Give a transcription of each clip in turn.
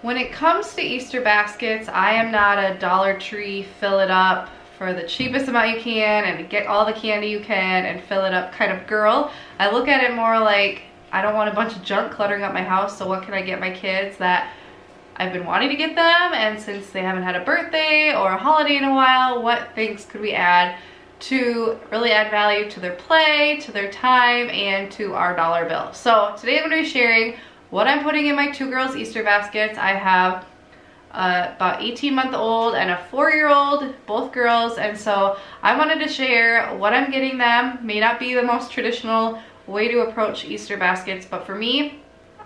When it comes to Easter baskets, I am not a Dollar Tree fill it up for the cheapest amount you can and get all the candy you can and fill it up kind of girl. I look at it more like I don't want a bunch of junk cluttering up my house, so what can I get my kids that I've been wanting to get them, and since they haven't had a birthday or a holiday in a while, what things could we add to really add value to their play, to their time, and to our dollar bill. So today I'm going to be sharing what I'm putting in my 2 girls Easter baskets. I have about 18-month-old and a 4-year-old, both girls, and so I wanted to share what I'm getting them. May not be the most traditional way to approach Easter baskets, but for me,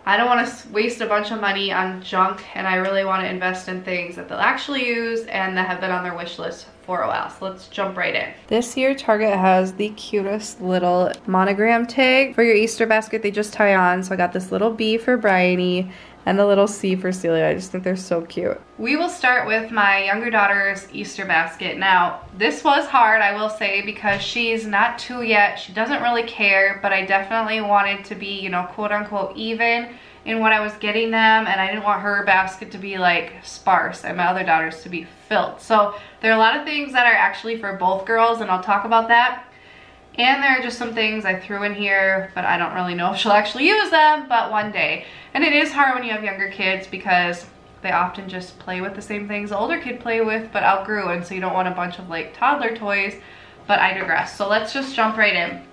I don't want to waste a bunch of money on junk, and I really want to invest in things that they'll actually use and that have been on their wish list for a while. So let's jump right in. This year Target has the cutest little monogram tag for your Easter basket they just tie on. So I got this little B for Bryony and the little C for Celia. I just think they're so cute. We will start with my younger daughter's Easter basket. Now, this was hard, I will say, because she's not 2 yet. She doesn't really care, but I definitely wanted to be, you know, quote unquote even in what I was getting them, and I didn't want her basket to be like sparse and my other daughter's to be filled. So there are a lot of things that are actually for both girls, and I'll talk about that. And there are just some things I threw in here, but I don't really know if she'll actually use them, but one day. And it is hard when you have younger kids because they often just play with the same things the older kid play with, but outgrew, and so you don't want a bunch of like toddler toys, but I digress. So let's just jump right in.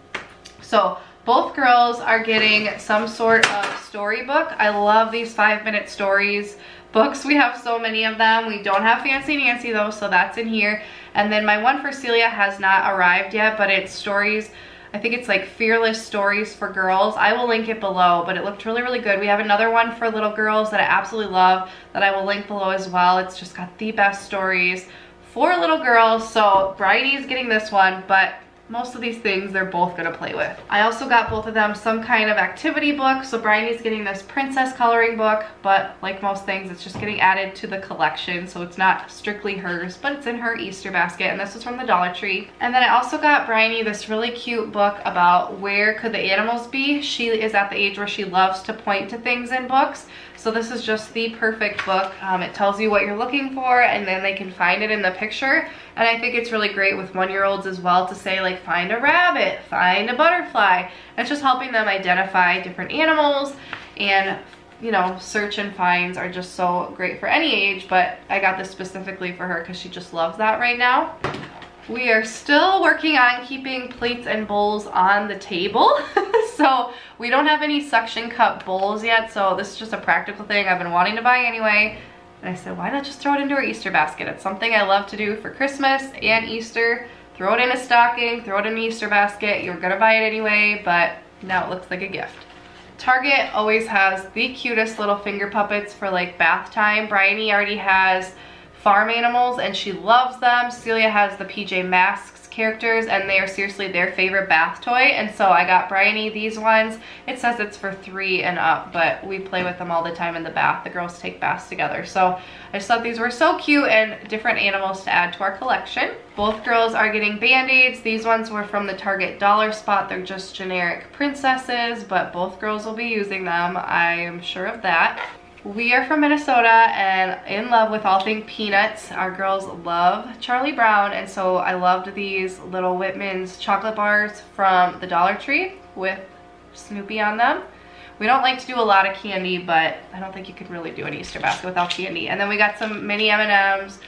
So both girls are getting some sort of storybook. I love these 5-minute stories books. We have so many of them. We don't have Fancy Nancy though, so that's in here. And then my one for Celia has not arrived yet, but it's stories. I think it's like Fearless Stories for Girls. I will link it below, but it looked really, really good. We have another one for little girls that I absolutely love that I will link below as well. It's just got the best stories for little girls. So Bridie's getting this one, but most of these things they're both gonna play with. I also got both of them some kind of activity book. So Bridie's getting this princess coloring book, but like most things, it's just getting added to the collection. So it's not strictly hers, but it's in her Easter basket, and this was from the Dollar Tree. And then I also got Bryony this really cute book about where could the animals be. She is at the age where she loves to point to things in books. So this is just the perfect book. It tells you what you're looking for, and then they can find it in the picture. And I think it's really great with 1-year-olds as well to say like, find a rabbit, find a butterfly. And it's just helping them identify different animals, and you know, search and finds are just so great for any age, but I got this specifically for her because she just loves that right now. We are still working on keeping plates and bowls on the table. So we don't have any suction cup bowls yet, so this is just a practical thing I've been wanting to buy anyway. And I said, why not just throw it into our Easter basket? It's something I love to do for Christmas and Easter. Throw it in a stocking, throw it in an Easter basket. You're gonna buy it anyway, but now it looks like a gift. Target always has the cutest little finger puppets for like bath time. Bryony already has farm animals and she loves them. Celia has the PJ Masks characters, and they are seriously their favorite bath toy, and so I got Bryony these ones. It says it's for 3 and up, but we play with them all the time in the bath. The girls take baths together, so I just thought these were so cute and different animals to add to our collection. Both girls are getting Band-Aids. These ones were from the Target dollar spot. They're just generic princesses, but both girls will be using them, I am sure of that. We are from Minnesota and in love with all things peanuts. Our girls love Charlie Brown, and so I loved these little Whitman's chocolate bars from the Dollar Tree with Snoopy on them. We don't like to do a lot of candy, but I don't think you could really do an Easter basket without candy. And then we got some mini M&Ms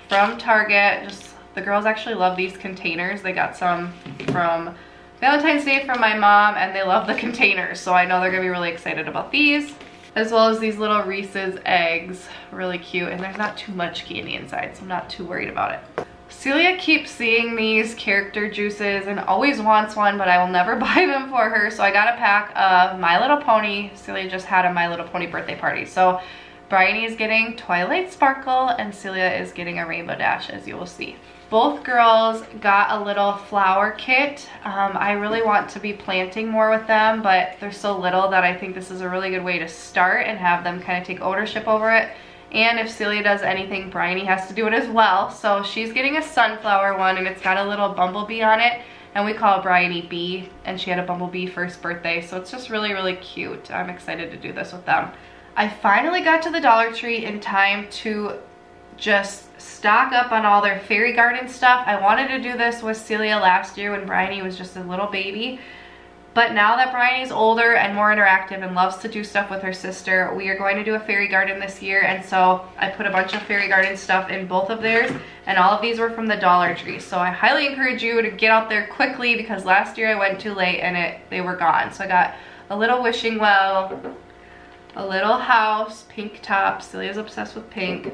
from Target. Just the girls actually love these containers. They got some from Valentine's Day from my mom, and they love the containers, so I know they're gonna be really excited about these. As well as these little Reese's eggs, really cute, and there's not too much candy inside, so I'm not too worried about it. Celia keeps seeing these character juices and always wants one, but I will never buy them for her, so I got a pack of My Little Pony. Celia just had a My Little Pony birthday party, so Bryony is getting Twilight Sparkle and Celia is getting a Rainbow Dash, as you will see. Both girls got a little flower kit. I really want to be planting more with them, but they're so little that I think this is a really good way to start and have them kind of take ownership over it. And if Celia does anything, Bryony has to do it as well. So she's getting a sunflower one, and it's got a little bumblebee on it, and we call it Bryony Bee, and she had a bumblebee first birthday, so it's just really, really cute. I'm excited to do this with them. I finally got to the Dollar Tree in time to just stock up on all their fairy garden stuff. I wanted to do this with Celia last year when Bryony was just a little baby. But now that Bryony's older and more interactive and loves to do stuff with her sister, we are going to do a fairy garden this year. And so I put a bunch of fairy garden stuff in both of theirs. And all of these were from the Dollar Tree. So I highly encourage you to get out there quickly because last year I went too late and they were gone. So I got a little wishing well, a little house, pink top. Celia's obsessed with pink.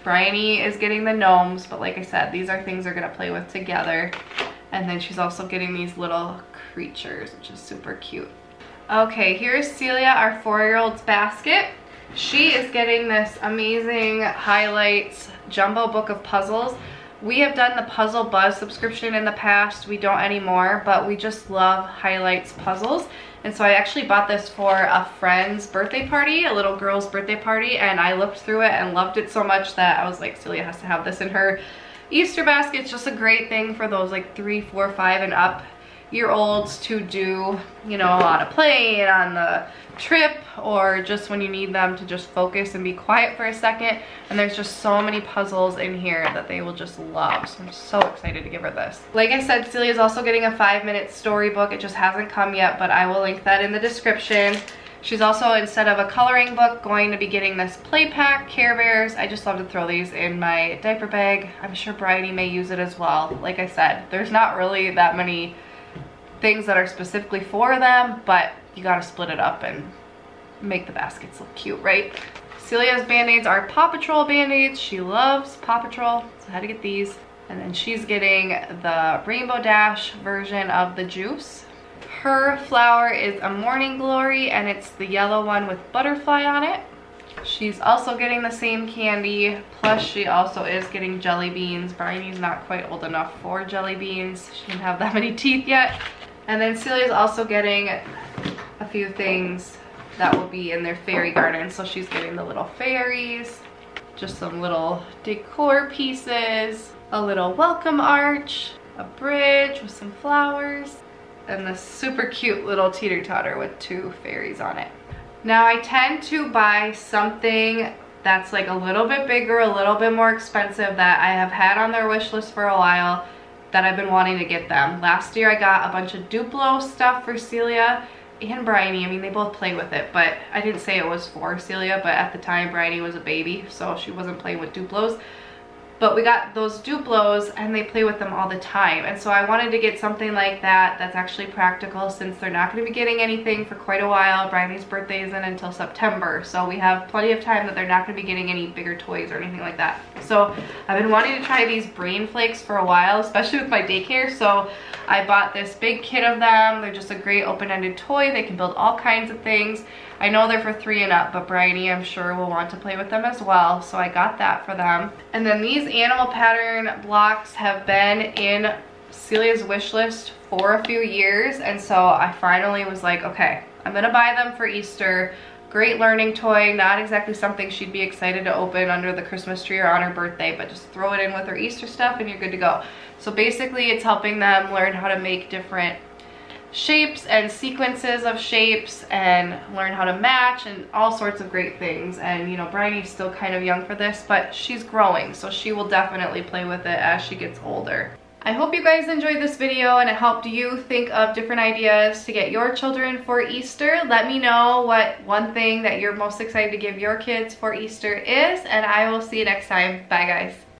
Bryony is getting the gnomes. But like I said, these are things they're going to play with together. And then she's also getting these little creatures, which is super cute. Okay, here's Celia, our 4-year-old's basket. She is getting this amazing highlights jumbo book of puzzles. We have done the Puzzle Buzz subscription in the past. We don't anymore, but we just love highlights puzzles. And so I actually bought this for a friend's birthday party, a little girl's birthday party, and I looked through it and loved it so much that I was like, Celia has to have this in her Easter basket. It's just a great thing for those like 3, 4, 5 and up year olds to do, you know, a lot of playing on the trip or just when you need them to just focus and be quiet for a second. And there's just so many puzzles in here that they will just love. So I'm so excited to give her this. Like I said, Celia's also getting a 5-minute storybook. It just hasn't come yet, but I will link that in the description. She's also, instead of a coloring book, going to be getting this play pack, Care Bears. I just love to throw these in my diaper bag. I'm sure Bryony may use it as well. Like I said, there's not really that many things that are specifically for them, but you gotta split it up and make the baskets look cute, right? Celia's Band-Aids are Paw Patrol Band-Aids. She loves Paw Patrol, so I had to get these. And then she's getting the Rainbow Dash version of the juice. Her flower is a Morning Glory, and it's the yellow one with butterfly on it. She's also getting the same candy, plus she also is getting jelly beans. Bryony's not quite old enough for jelly beans. She didn't have that many teeth yet. And then Celia's also getting a few things that will be in their fairy garden. So she's getting the little fairies, just some little decor pieces, a little welcome arch, a bridge with some flowers, and this super cute little teeter-totter with 2 fairies on it. Now I tend to buy something that's like a little bit bigger, a little bit more expensive that I have had on their wish list for a while that I've been wanting to get them. Last year I got a bunch of Duplo stuff for Celia and Bryony. I mean, they both play with it, but I didn't say it was for Celia, but at the time Bryony was a baby, so she wasn't playing with Duplos. But we got those Duplos and they play with them all the time. And so I wanted to get something like that that's actually practical since they're not going to be getting anything for quite a while. Bryony's birthday isn't until September. So we have plenty of time that they're not going to be getting any bigger toys or anything like that. So I've been wanting to try these brain flakes for a while, especially with my daycare. So I bought this big kit of them. They're just a great open-ended toy. They can build all kinds of things. I know they're for 3 and up, but Bryony, I'm sure, will want to play with them as well. So I got that for them. And then these animal pattern blocks have been in Celia's wish list for a few years. And so I finally was like, okay, I'm gonna buy them for Easter. Great learning toy, not exactly something she'd be excited to open under the Christmas tree or on her birthday, but just throw it in with her Easter stuff and you're good to go. So basically it's helping them learn how to make different shapes and sequences of shapes and learn how to match and all sorts of great things. And you know, Bryony's still kind of young for this, but she's growing, so she will definitely play with it as she gets older. I hope you guys enjoyed this video and it helped you think of different ideas to get your children for Easter. Let me know what one thing that you're most excited to give your kids for Easter is, and I will see you next time. Bye guys.